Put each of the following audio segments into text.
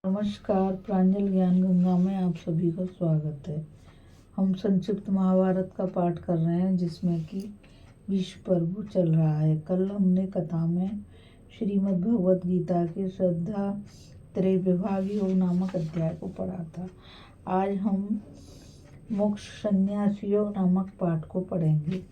नमस्कार, प्रांजल ज्ञान गंगा में आप सभी का स्वागत है। हम संक्षिप्त महाभारत का पाठ कर रहे हैं जिसमें कि भीष्म पर्व चल रहा है। कल हमने कथा में श्रीमद् भगवद गीता के श्रद्धा त्रैविभाग योग नामक अध्याय को पढ़ा था। आज हम मोक्ष संन्यास योग नामक पाठ को पढ़ेंगे।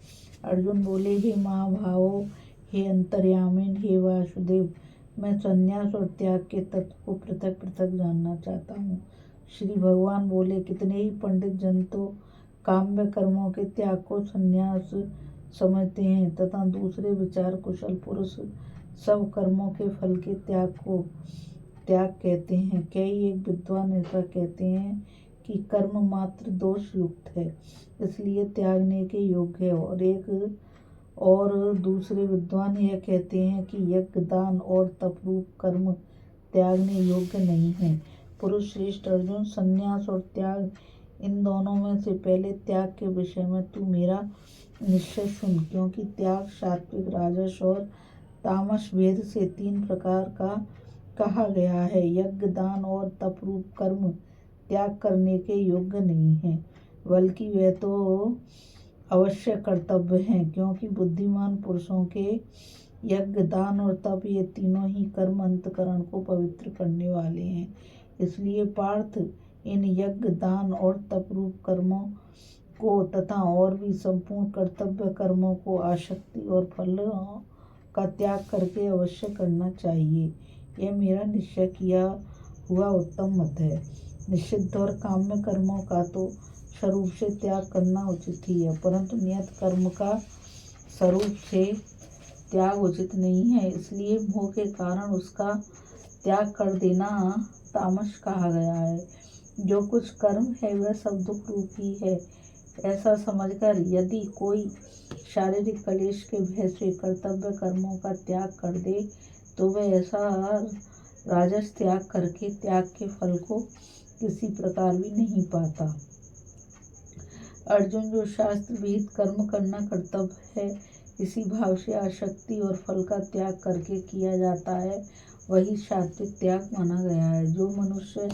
अर्जुन बोले, हे महाभावो, हे अंतर्यामिन, हे वासुदेव, मैं संन्यास और त्याग के तत्व को पृथक पृथक जानना चाहता हूँ। श्री भगवान बोले, कितने ही पंडित जन तो काम्य कर्मों के त्याग को संन्यास समझते हैं तथा दूसरे विचार कुशल पुरुष सब कर्मों के फल के त्याग को त्याग कहते हैं। कई एक विद्वान ऐसा कहते हैं कि कर्म मात्र दोष युक्त है, इसलिए त्यागने के योग्य है, और दूसरे विद्वान यह कहते हैं कि यज्ञ, दान और तपरूप कर्म त्यागने योग्य नहीं है। पुरुष श्रेष्ठ अर्जुन, संन्यास और त्याग, इन दोनों में से पहले त्याग के विषय में तू मेरा निश्चय सुन, क्योंकि त्याग सात्विक, राजस और तामस भेद से 3 प्रकार का कहा गया है। यज्ञ, दान और तपरूप कर्म त्याग करने के योग्य नहीं है, बल्कि वे तो अवश्य कर्तव्य हैं, क्योंकि बुद्धिमान पुरुषों के यज्ञ, दान और तप, ये तीनों ही कर्म अंतकरण को पवित्र करने वाले हैं। इसलिए पार्थ, इन यज्ञ, दान और तप रूप कर्मों को तथा और भी संपूर्ण कर्तव्य कर्मों को आसक्ति और फल का त्याग करके अवश्य करना चाहिए। यह मेरा निश्चय किया हुआ उत्तम मत है। निषिद्ध और काम्य कर्मों का तो स्वरूप से त्याग करना उचित ही है, परंतु नियत कर्म का स्वरूप से त्याग उचित नहीं है, इसलिए मोह के कारण उसका त्याग कर देना तामस कहा गया है। जो कुछ कर्म है वह सब दुख रूप ही है, ऐसा समझकर यदि कोई शारीरिक क्लेश के भय से कर्तव्य कर्मों का त्याग कर दे तो वह ऐसा राजस त्याग करके त्याग के फल को किसी प्रकार भी नहीं पाता। अर्जुन, जो शास्त्र विहित कर्म करना कर्तव्य है, इसी भाव से आसक्ति और फल का त्याग करके किया जाता है, वही सात्विक त्याग माना गया है। जो मनुष्य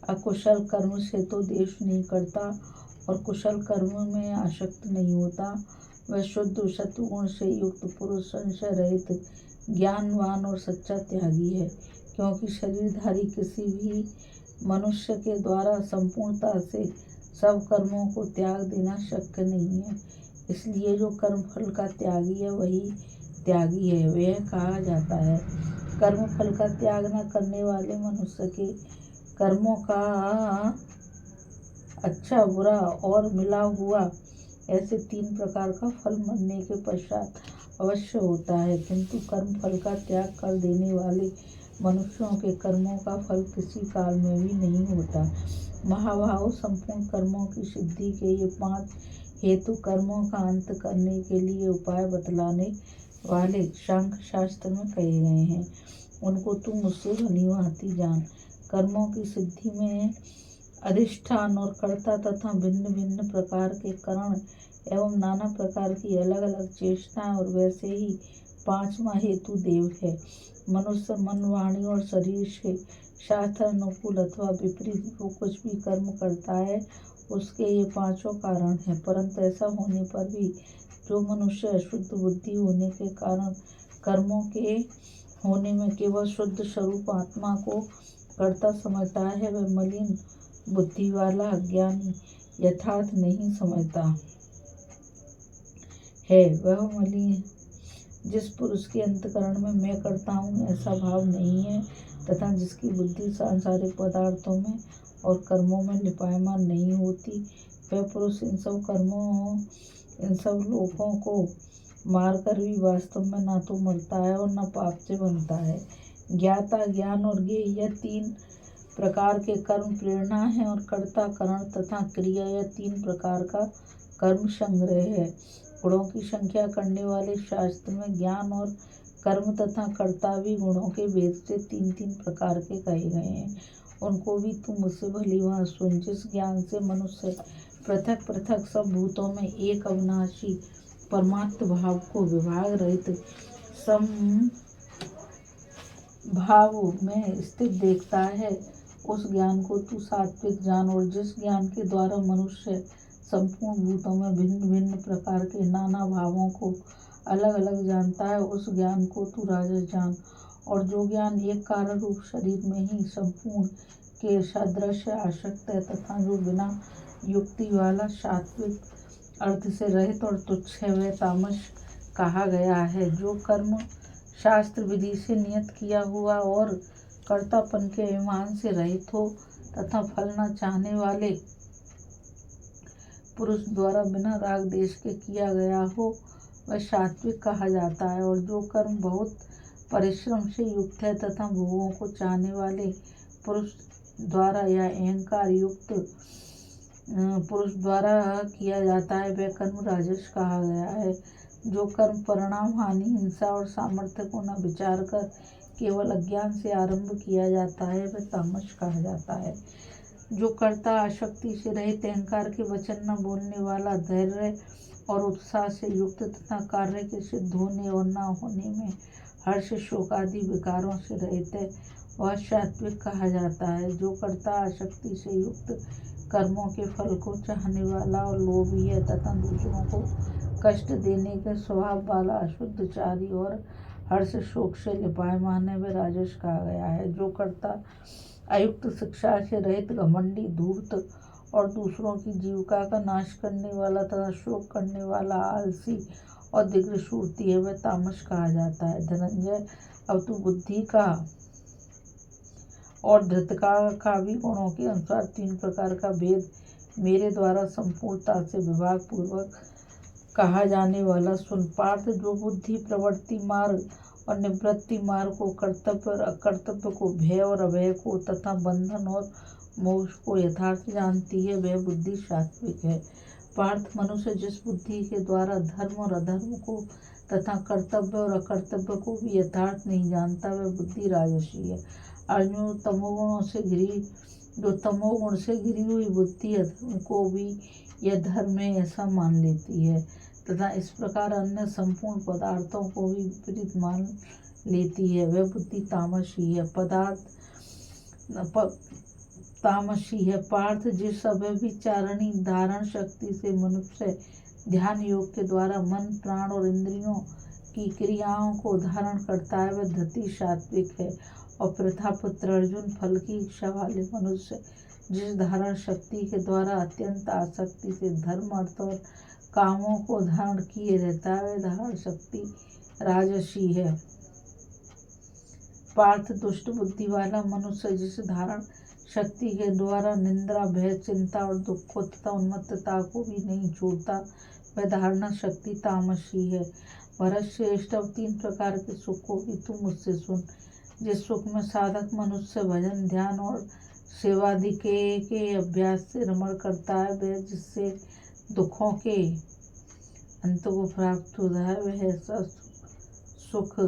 अकुशल कर्म से तो द्वेष नहीं करता और कुशल कर्म में आसक्त नहीं होता, वह शुद्ध सत्वगुण से युक्त पुरुष, संशय रहित, ज्ञानवान और सच्चा त्यागी है। क्योंकि शरीरधारी किसी भी मनुष्य के द्वारा संपूर्णता से सब कर्मों को त्याग देना शक्य नहीं है, इसलिए जो कर्म फल का त्यागी है वही त्यागी है। वह कहा जाता है, कर्म फल का त्याग न करने वाले मनुष्य के कर्मों का अच्छा, बुरा और मिला हुआ ऐसे 3 प्रकार का फल मरने के पश्चात अवश्य होता है, किंतु कर्म फल का त्याग कर देने वाले मनुष्यों के कर्मों का फल किसी काल में भी नहीं होता। महाभाव, संपूर्ण कर्मों की सिद्धि के ये 5 हेतु कर्मों का अंत करने के लिए उपाय बतलाने वाले सांख्य शास्त्र में कहे गए हैं, उनको तू मुझसे भली भांति जान। कर्मों की सिद्धि में अधिष्ठान और कर्ता तथा भिन्न भिन्न प्रकार के करण एवं नाना प्रकार की अलग अलग चेष्टाएं, और वैसे ही 5वां हेतु देव है। मनुष्य मन, वाणी और शरीर से शास्त्र अनुकूल अथवा विपरीत जो कुछ भी कर्म करता है उसके ये 5 कारण हैं, परंतु ऐसा होने पर भी जो मनुष्य अशुद्ध बुद्धि होने के कारण कर्मों के होने में केवल शुद्ध स्वरूप आत्मा को कर्ता समझता है, वह मलिन बुद्धि वाला अज्ञानी यथार्थ नहीं समझता है। वह मलिन जिस पुरुष के अंतकरण में मैं करता हूँ ऐसा भाव नहीं है तथा जिसकी बुद्धि सांसारिक पदार्थों में और कर्मों में लिपायमान नहीं होती, वह पुरुष इन सब लोगों को मारकर भी वास्तव में ना तो मरता है और न पाप से बनता है। ज्ञाता, ज्ञान और ज्ञेय, यह 3 प्रकार के कर्म प्रेरणा है, और कर्ता, करण तथा क्रिया, यह 3 प्रकार का कर्म संग्रह है। गुणों की संख्या करने वाले शास्त्र में ज्ञान और कर्म तथा कर्ता भी गुणों के भेद से 3-3 प्रकार के कहे गए हैं, उनको भी तुम मुझसे भली भांति सुन। जिस ज्ञान से मनुष्य पृथक पृथक सब भूतों में एक अविनाशी परमात्म भाव को विभाग रहित सम भाव में स्थित देखता है, उस ज्ञान को तू सात्विक जान। और जिस ज्ञान के द्वारा मनुष्य संपूर्ण भूतों में भिन्न भिन्न प्रकार के नाना भावों को अलग अलग जानता है, उस ज्ञान को तू राजस जान। और जो ज्ञान एक कारण रूप शरीर में ही संपूर्ण के सदृश आसक्त है तथा जो बिना युक्ति वाला सात्विक अर्थ से रहित और तुच्छ है, वह तामस कहा गया है। जो कर्म शास्त्र विधि से नियत किया हुआ और कर्तापन के अभिमान से रहित हो तथा फल न चाहने वाले पुरुष द्वारा बिना राग देश के किया गया हो, वह सात्विक कहा जाता है। और जो कर्म बहुत परिश्रम से युक्त है तथा भोगों को चाहने वाले पुरुष द्वारा या अहंकार युक्त पुरुष द्वारा किया जाता है, वह कर्म राजस कहा गया है। जो कर्म परिणाम हानि, हिंसा और सामर्थ्य को न विचार कर केवल अज्ञान से आरंभ किया जाता है, वह तामस कहा जाता है। जो कर्ता आसक्ति से रहित, अहंकार के वचन न बोलने वाला, धैर्य और उत्साह से युक्त तथा कार्य के सिद्ध होने और न होने में हर्ष शोक आदि विकारों से रहित है, वह सात्विक कहा जाता है। जो कर्ता आसक्ति से युक्त, कर्मों के फल को चाहने वाला और लोभी है तथा दूसरों को कष्ट देने के स्वभाव वाला, अशुद्धचारी और हर्ष शोक से लिपायमान है, वह राजस कहा गया है। जो कर्ता अयुक्त, शिक्षा से रहित, घमंडी, धूर्त और दूसरों की जीविका का नाश करने वाला तथा शोक करने वाला, आलसी और दिग्सूर्ती है, वह तामस कहा जाता है। धनंजय, अब तू बुद्धि का और धृतका का भी गुणों के अनुसार 3 प्रकार का भेद मेरे द्वारा संपूर्णता से विभाग पूर्वक कहा जाने वाला सुन। पार्थ, जो बुद्धि प्रवृत्ति मार्ग और निवृत्ति मार्ग को, कर्तव्य और अकर्तव्य को, भय और अभय को तथा बंधन और मोक्ष को यथार्थ जानती है, वह बुद्धि सात्विक है। पार्थ, मनुष्य जिस बुद्धि के द्वारा धर्म और अधर्म को तथा कर्तव्य और अकर्तव्य को भी यथार्थ नहीं जानता, वह बुद्धि राजसी है। अर्जुन, जो तमोगुण से घिरी हुई बुद्धि अधर्म को भी यह धर्म है ऐसा मान लेती है तथा इस प्रकार अन्य संपूर्ण पदार्थों को भी विपरीत मान लेती है, वह बुद्धि तामसी है। तामसी है। पार्थ, जिस अव्यभिचारिणी धारण शक्ति से मनुष्य ध्यान योग के द्वारा मन, प्राण और इंद्रियों की क्रियाओं को धारण करता है, वह धृति सात्विक है। और प्रथापुत्र अर्जुन, फल की इच्छा वाले मनुष्य जिस धारण शक्ति के द्वारा अत्यंत आसक्ति से धर्म, अर्थ और कामों को धारण किए रहता है, वह धारण शक्ति राजसी है। पार्थ, दुष्ट बुद्धि वाला मनुष्य जिस धारण शक्ति के द्वारा निंद्रा, भय, चिंता और दुख तथा उन्मत्तता को भी नहीं छोड़ता, वह धारणा शक्ति तामसी है। भरत श्रेष्ठ, 3 प्रकार के सुख को भी तू मुझसे सुन। जिस सुख में साधक मनुष्य भजन, ध्यान और सेवादि के अभ्यास से रमण करता है, वह जिससे दुखों के अंत को प्राप्त होता है, वह ऐसा सुख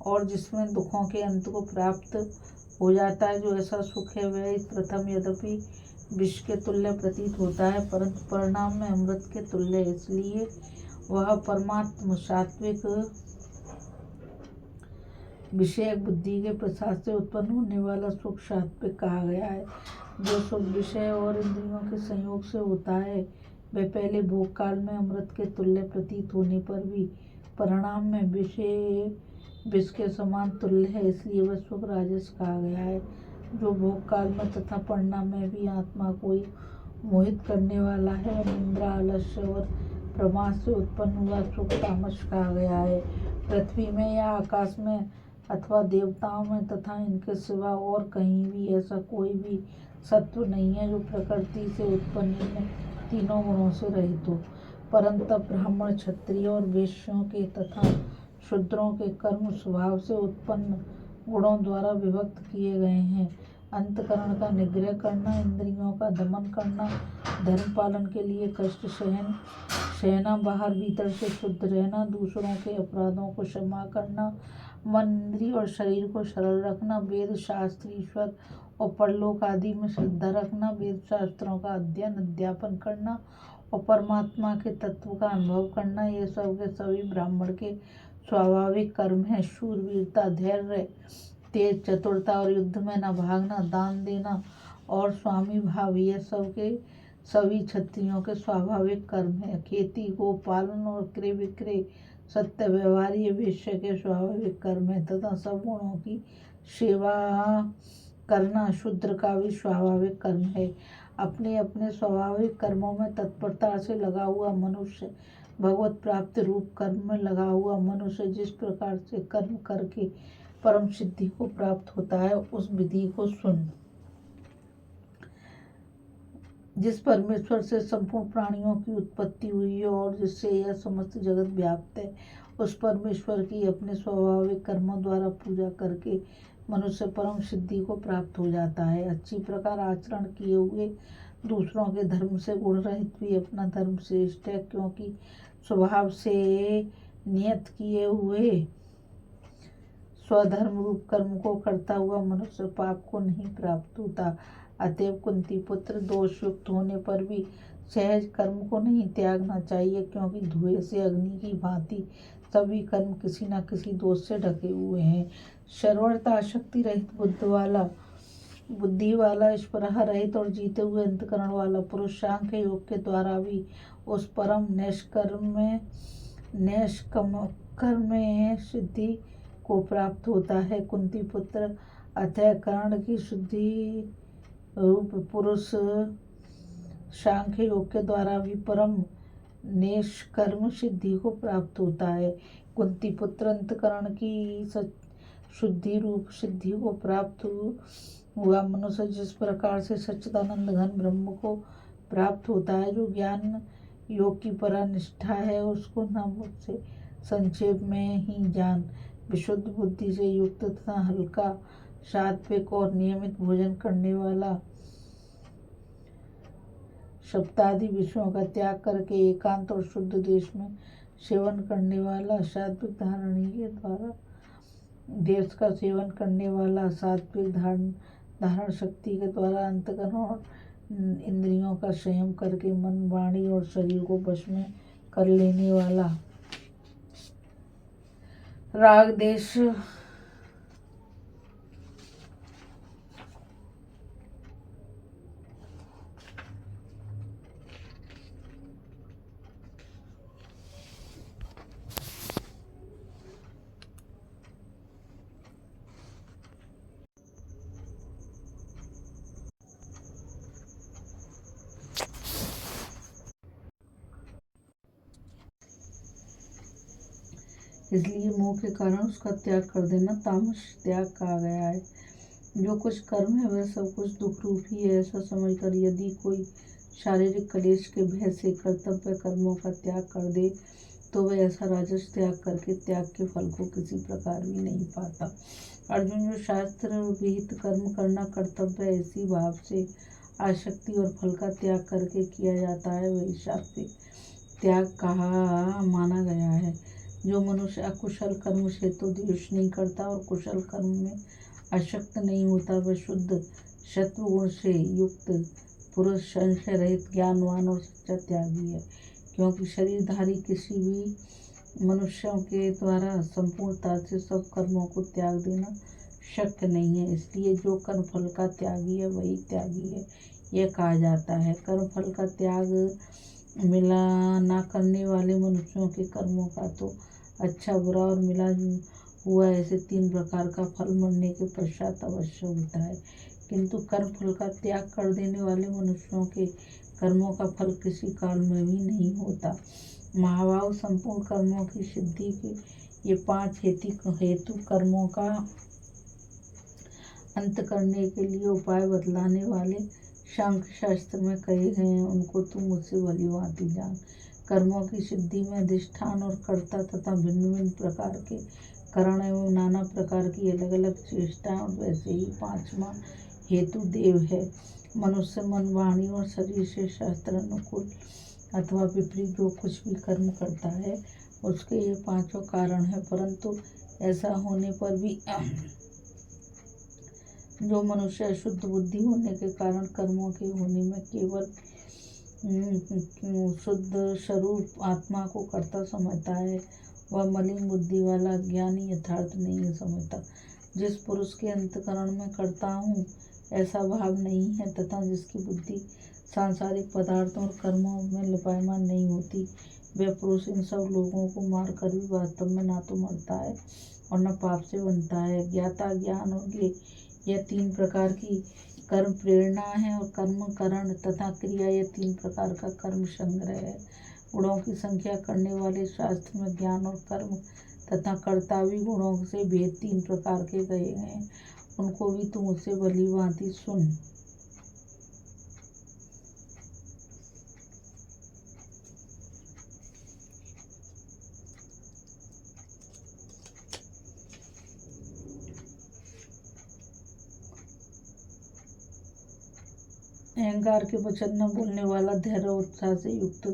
और जिसमें दुखों के अंत को प्राप्त हो जाता है, जो ऐसा सुख है, वह इस प्रथम यद्यपि विष के तुल्य प्रतीत होता है, परंतु परिणाम में अमृत के तुल्य है। इसलिए वह परमात्म सात्विक विषय बुद्धि के प्रसाद से उत्पन्न होने वाला सुख सात्विक कहा गया है। जो सुख विषय और इंद्रियों के संयोग से होता है, वह पहले भोग काल में अमृत के तुल्य प्रतीत होने पर भी परिणाम में विष के समान तुल्य है, इसलिए वह सुख राजस कहा गया है। जो भोग काल में तथा परिणाम में भी आत्मा को मोहित करने वाला है, निद्रा, आलस्य और प्रमाद से उत्पन्न हुआ सुख तामस कहा गया है। पृथ्वी में या आकाश में अथवा देवताओं में तथा इनके सिवा और कहीं भी ऐसा कोई भी सत्व नहीं है जो प्रकृति से उत्पन्न इन 3 गुणों से रहित हो। परंतु ब्राह्मण, क्षत्रिय और वैश्यों के तथा शूद्रों के कर्म स्वभाव से उत्पन्न गुणों द्वारा विभक्त किए गए हैं। अंतःकरण का निग्रह करना, इंद्रियों का दमन करना, धर्म पालन के लिए कष्ट सहना, बाहर भीतर से शुद्ध रहना, दूसरों के अपराधों को क्षमा करना, मन, इंद्रिय और शरीर को सरल रखना, वेद शास्त्र, ईश्वर और परलोक आदि में श्रद्धा रखना, वेद शास्त्रों का अध्ययन अध्यापन करना और परमात्मा के तत्व का अनुभव करना, ये सब के सभी ब्राह्मण के स्वाभाविक कर्म है। शूरवीरता, धैर्य, तेज चतुरता और युद्ध में न भागना, दान देना और स्वामी भाव, ये सभी क्षत्रियों के स्वाभाविक कर्म है। खेती, गोपालन और क्रय विक्रय, सत्य व्यवहार ये वैश्य के स्वाभाविक कर्म है तथा सब गुणों की सेवा करना शूद्र का भी स्वाभाविक कर्म है। अपने अपने स्वाभाविक कर्मों में तत्परता से लगा हुआ मनुष्य भगवत प्राप्ति रूप कर्म में लगा हुआ मनुष्य जिस प्रकार से कर्म करके परम सिद्धि को प्राप्त होता है, उस विधि को सुन। जिस परमेश्वर से संपूर्ण प्राणियों की उत्पत्ति हुई है और जिससे यह समस्त जगत व्याप्त है, उस परमेश्वर की अपने स्वाभाविक कर्मों द्वारा पूजा करके मनुष्य परम सिद्धि को प्राप्त हो जाता है। अच्छी प्रकार आचरण किए हुए दूसरों के धर्म से गुण रहित भी अपना धर्म श्रेष्ठ है, क्योंकि स्वभाव से नियत किए हुए स्वधर्म रूप कर्म को करता हुआ मनुष्य पाप को नहीं प्राप्त होता। अतएव कुंती पुत्र, दोष युक्त होने पर भी सहज कर्म को नहीं त्यागना चाहिए, क्योंकि धुएं से अग्नि की भांति सभी कर्म किसी न किसी दोष से ढके हुए हैं। सर्वथा शक्ति रहित बुद्धि वाला स्पृहा रहित और जीते हुए अंतकरण वाला पुरुष सांख्य योग के द्वारा भी उस परम नैष्कर्म सिद्धि को प्राप्त होता है। कुंती पुत्र, अतः कर्ण की शुद्धि रूप पुरुष सांख्य योग के द्वारा भी परम नैष्कर्म सिद्धि को प्राप्त होता है। कुंती पुत्र, अंतकरण की शुद्धि रूप सिद्धि को प्राप्त हुआ मनुष्य जिस प्रकार से सच्चिदानंद घन ब्रह्म को प्राप्त होता है, जो ज्ञान योग की परानिष्ठा है, उसको न मुझसे संक्षेप में ही जान। विशुद्ध बुद्धि से युक्त तथा हल्का, सात्विक और नियमित भोजन करने वाला, सप्तादि विषयों का त्याग करके एकांत और शुद्ध देश में सेवन करने वाला, सात्विक धारणी के द्वारा देश का सेवन करने वाला, सात्विक धारण शक्ति के द्वारा अंतकरण और इंद्रियों का संयम करके मन, वाणी और शरीर को वश में कर लेने वाला, राग देश इसलिए मोह के कारण उसका त्याग कर देना तामस त्याग कहा गया है। जो कुछ कर्म है वह सब कुछ दुख रूप ही है, ऐसा समझकर यदि कोई शारीरिक क्लेश के भय से कर्तव्य कर्मों का त्याग कर दे तो वह ऐसा राजस त्याग करके त्याग के फल को किसी प्रकार भी नहीं पाता। अर्जुन, जो शास्त्र विहित कर्म करना कर्तव्य इसी भाव से आसक्ति और फल का त्याग करके किया जाता है, वही सात्विक त्याग कहा माना गया है। जो मनुष्य अकुशल कर्म से तो द्वेष नहीं करता और कुशल कर्म में आसक्त नहीं होता, वह शुद्ध सत्व गुण से युक्त पुरुष संशय रहित ज्ञानवान और सच्चा त्यागी है। क्योंकि शरीरधारी किसी भी मनुष्यों के द्वारा संपूर्णता से सब कर्मों को त्याग देना शक्य नहीं है, इसलिए जो कर्म फल का त्यागी है वही त्यागी है यह कहा जाता है। कर्म फल का त्याग मिला ना करने वाले मनुष्यों के कर्मों का तो अच्छा, बुरा और मिला हुआ ऐसे तीन प्रकार का फल मरने के पश्चात अवश्य होता है, किंतु कर्म फल का त्याग कर देने वाले मनुष्यों के कर्मों का फल किसी काल में भी नहीं होता। महाभाव, संपूर्ण कर्मों की सिद्धि के ये 5 हेतु कर्मों का अंत करने के लिए उपाय बतलाने वाले सांख्य शास्त्र में कहे गए हैं, उनको तुम मुझसे भली भांति जान। कर्मों की सिद्धि में अधिष्ठान और कर्ता तथा भिन्न भिन्न प्रकार के कारण एवं नाना प्रकार की अलग अलग चेष्टाएं और वैसे ही 5वां हेतु देव है। मनुष्य मन, वाणी और शरीर से शास्त्र अनुकूल अथवा विपरीत जो कुछ भी कर्म करता है उसके ये 5 कारण है, परंतु ऐसा होने पर भी जो मनुष्य अशुद्ध बुद्धि होने के कारण कर्मों के होने में केवल शुद्ध स्वरूप आत्मा को कर्ता समझता है वह मलिन बुद्धि वाला अज्ञानी यथार्थ नहीं समझता। जिस पुरुष के अंतःकरण में करता हूँ ऐसा भाव नहीं है तथा जिसकी बुद्धि सांसारिक पदार्थों और कर्मों में लिपायमान नहीं होती, वह पुरुष इन सब लोगों को मार कर भी वास्तव में ना तो मरता है और न पाप से बनता है। ज्ञाता, ज्ञान और ज्ञेय, यह तीन प्रकार की कर्म प्रेरणा है और कर्म करण तथा क्रिया यह तीन प्रकार का कर्म संग्रह है। गुणों की संख्या करने वाले शास्त्र में ज्ञान और कर्म तथा कर्ता भी गुणों से भेद तीन प्रकार के कहे गए हैं, उनको भी तुम उससे भली भांति सुन। अहंकार के वचन न बोलने वाला, धैर्य उत्साह से युक्त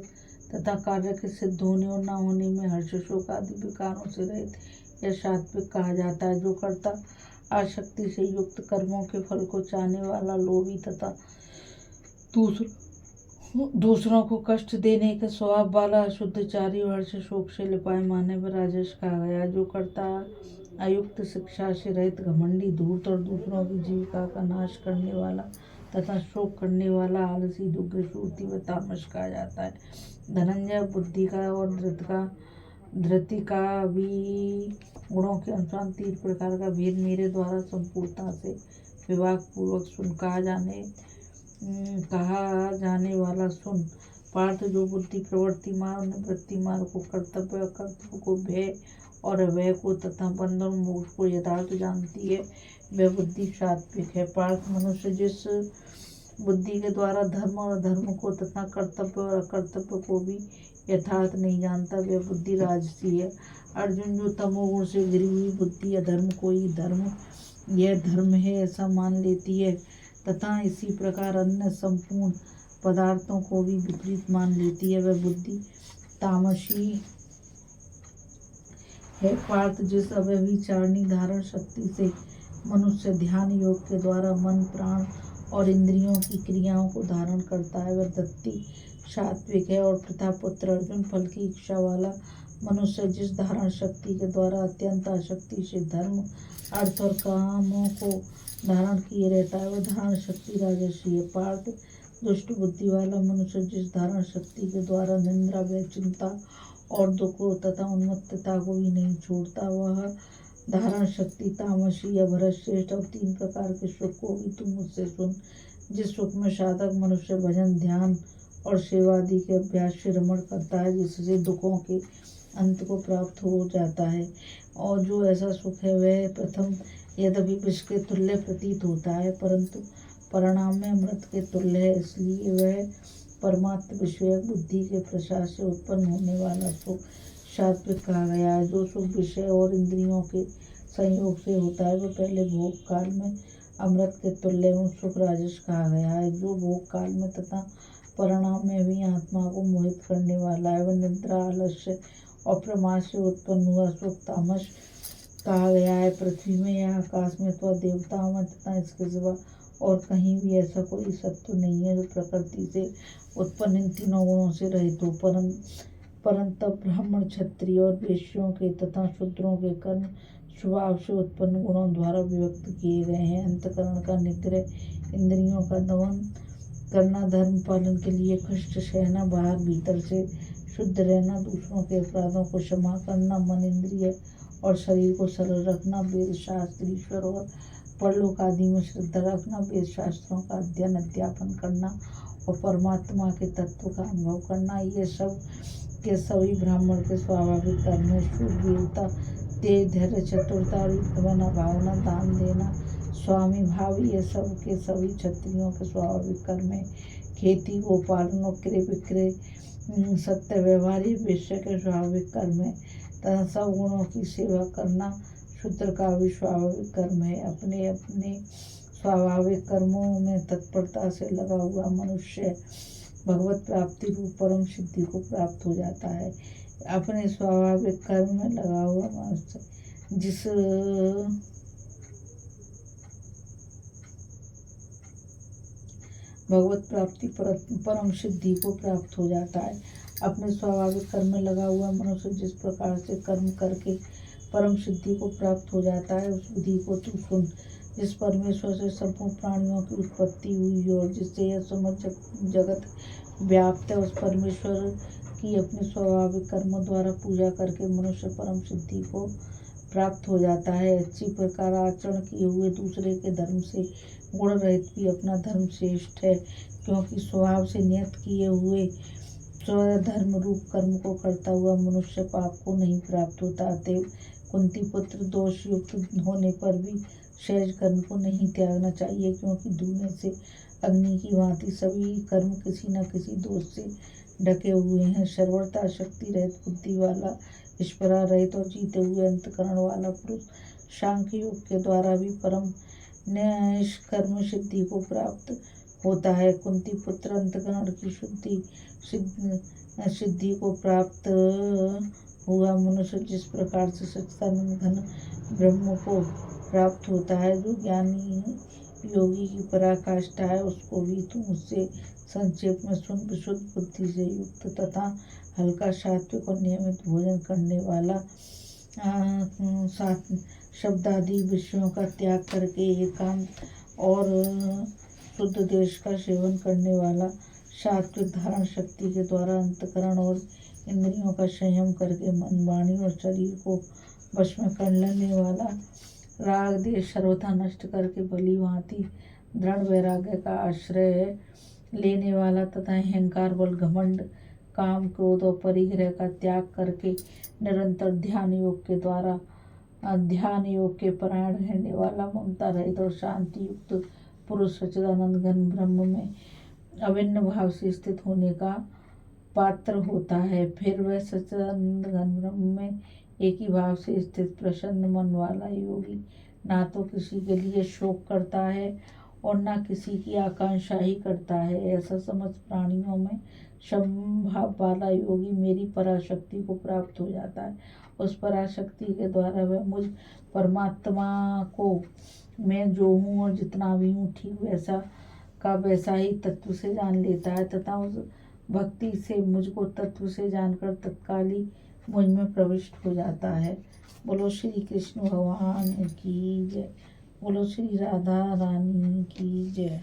तथा कार्य के सिद्ध होने और न होने में हर्ष शोक आदि विकारों से रहित यह सात्विक कहा जाता है। जो कर्ता आसक्ति से युक्त, कर्मों के फल को चाहने वाला, लोभी तथा दूसरों को कष्ट देने के स्वभाव वाला, अशुद्धचारी और हर्ष शोक से लिपायमान है, वह राजस कहा गया। जो कर्ता अयुक्त, शिक्षा से रहित, घमंडी, धूर्त और दूसरों की जीविका का नाश करने वाला तथा शोक करने वाला, आलसी, दुग्ध, शूरती व तामस कहा जाता है। धनंजय, बुद्धि का और धृति का भी गुणों के अनुसार तीन प्रकार का भेद मेरे द्वारा संपूर्णता से विभाग पूर्वक सुन। कहा जाने वाला सुन। पार्थ, जो बुद्धि प्रवृत्ति मार्ग, निवृत्ति मार्ग को, कर्तव्य अकर्तव्य को, भय और अभय को तथा बंधन और मोक्ष को यथार्थ जानती है, वह बुद्धि सात्विक है। पार्थ, मनुष्य जिस बुद्धि के द्वारा धर्म और अधर्म को तथा कर्तव्य और अकर्तव्य को भी यथार्थ नहीं जानता, वह बुद्धि राजसी है। अर्जुन, जो तमोगुण से घिरी हुई बुद्धि अधर्म को ही यह धर्म है ऐसा मान लेती है तथा इसी प्रकार अन्य संपूर्ण पदार्थों को भी विपरीत मान लेती है, वह बुद्धि तामसी है। पार्थ, जिस अव्यभिचारिणी धारण शक्ति से मनुष्य ध्यान योग के द्वारा मन, प्राण और इंद्रियों की क्रियाओं को धारण करता है, वह दत्ति सात्विक है। और प्रतापुत्र अर्जुन, फल की इच्छा वाला मनुष्य जिस धारण शक्ति के द्वारा अत्यंत आसक्ति से धर्म, अर्थ और कामों को धारण किए रहता है, वह धारण शक्ति राजसी है। पार्थ, दुष्ट बुद्धि वाला मनुष्य जिस धारण शक्ति के द्वारा निंद्रा, भय, चिंता और दुख तथा उन्मत्तता को भी नहीं छोड़ता, वह धारण शक्ति तामसी है। भरतश्रेष्ठ, और तीन प्रकार के सुख को भी तुम मुझसे सुन। जिस सुख में साधक मनुष्य भजन, ध्यान और सेवादि के अभ्यास से रमण करता है, जिससे दुखों के अंत को प्राप्त हो जाता है, और जो ऐसा सुख है वह प्रथम यद्यपि विष के तुल्य प्रतीत होता है परंतु परिणाम में अमृत के तुल्य है, इसलिए वह परमात्म विषयक बुद्धि के प्रसाद से उत्पन्न होने वाला सुख सात्विक कहा गया है। जो सुख विषय और इंद्रियों के संयोग से होता है, वह पहले भोग काल में अमृत के तुल्य एवं सुख राजस कहा गया है। जो भोग काल में तथा परिणाम में भी आत्मा को मोहित करने वाला है, वह निद्रा, आलस्य और प्रमाद से उत्पन्न हुआ सुख तामस कहा गया है। पृथ्वी में या आकाश में अथवा देवताओं में तथा इसके सिवा और कहीं भी ऐसा कोई सत्व नहीं है जो प्रकृति से उत्पन्न इन तीनों गुणों से रहित हो। परंतु ब्राह्मण, क्षत्रिय और वैश्यों के तथा शूद्रों के कर्म स्वभाव से उत्पन्न गुणों द्वारा विभक्त किए गए हैं। अंतःकरण का निग्रह, इंद्रियों का दमन करना, धर्म पालन के लिए कष्ट सहना, बाहर भीतर से शुद्ध रहना, दूसरों के अपराधों को क्षमा करना, मन, इंद्रिय और शरीर को सरल रखना, वेद शास्त्र, ईश्वर और परलोक आदि में श्रद्धा रखना, वेद शास्त्रों का अध्ययन अध्यापन करना और परमात्मा के तत्व का अनुभव करना, ये सब के सभी ब्राह्मण के स्वाभाविक कर्म है। शूरवीरता, तेज, धैर्य, चतुरता, युक्तमना, भावना, दान देना, स्वामी भाव, ये सब के सभी क्षत्रियों के स्वाभाविक कर्म है। खेती, गोपालन और क्रय विक्रय, सत्य व्यवहार, ये वैश्य के स्वाभाविक कर्म है तथा सब गुणों की सेवा करना शूद्र का भी स्वाभाविक कर्म है। अपने अपने स्वाभाविक कर्मों में तत्परता से लगा हुआ मनुष्य भगवत प्राप्ति रूप परम सिद्धि को प्राप्त हो जाता है। अपने स्वाभाविक कर्म में लगा हुआ मनुष्य जिस भगवत प्राप्ति परम सिद्धि को प्राप्त हो जाता है। अपने स्वाभाविक कर्म में लगा हुआ मनुष्य जिस प्रकार से कर्म करके परम सिद्धि को प्राप्त हो जाता है, उस विधि को तू सुन। जिस परमेश्वर से संपूर्ण प्राणियों की उत्पत्ति हुई और जिससे यह समस्त जगत व्याप्त है, उस परमेश्वर की अपने स्वाभाविक कर्मों द्वारा पूजा करके मनुष्य परम सिद्धि को प्राप्त हो जाता है। अच्छी प्रकार आचरण किए हुए दूसरे के धर्म से गुण रहित भी अपना धर्म श्रेष्ठ है, क्योंकि स्वभाव से नियत किए हुए स्वधर्म रूप कर्म को करता हुआ मनुष्य पाप को नहीं प्राप्त होता। अतएव कुंती पुत्र, दोष युक्त होने पर भी सहज कर्म को नहीं त्यागना चाहिए, क्योंकि धुएं से अग्नि की भांति सभी कर्म किसी न किसी दोष से ढके हुए हैं। सर्वथा शक्ति रहित, बुद्धि वाला, स्पृहा रहित और जीते हुए अंतकरण वाला पुरुष सांख्य योग के द्वारा भी परम निष्कर्म सिद्धि को प्राप्त होता है। कुंती पुत्र, अंतकरण की सिद्धि को प्राप्त हुआ मनुष्य जिस प्रकार से सच्चिदानंद घन ब्रह्म को प्राप्त होता है, जो ज्ञानी योगी की पराकाष्ठा है, उसको भी तुम उससे संक्षेप में सुन। विशुद्ध बुद्धि से युक्त तथा हल्का, सात्विक और नियमित भोजन करने वाला, शब्दादि विषयों का त्याग करके एकांत और शुद्ध देश का सेवन करने वाला, सात्विक धारण शक्ति के द्वारा अंतकरण और इंद्रियों का संयम करके मन, वाणी और शरीर को वश में कर लेने वाला, राग देश सर्वथा नष्ट करके भली भांति दृढ़ वैराग्य का आश्रय लेने वाला तथा अहंकार, बल, घमंड, काम, क्रोध और परिग्रह का त्याग करके निरंतर ध्यान योग के द्वारा ध्यान योग के परायण रहने वाला, ममता रहित और शांति युक्त पुरुष सच्चिदानंद घन ब्रह्म में अभिन्न भाव से स्थित होने का पात्र होता है। फिर वह सच्चिदानंद घन ब्रह्म में एक ही भाव से स्थित प्रसन्न मन वाला योगी ना तो किसी के लिए शोक करता है और ना किसी की आकांक्षा ही करता है। ऐसा समस्त प्राणियों में समभाव वाला योगी मेरी पराशक्ति को प्राप्त हो जाता है। उस पराशक्ति के द्वारा वह मुझ परमात्मा को मैं जो हूँ और जितना भी हूँ ठीक वैसा का वैसा ही तत्व से जान लेता है तथा उस भक्ति से मुझको तत्व से जानकर तत्काल ही मुझ में प्रविष्ट हो जाता है। बोलो श्री कृष्ण भगवान की जय। बोलो श्री राधा रानी की जय।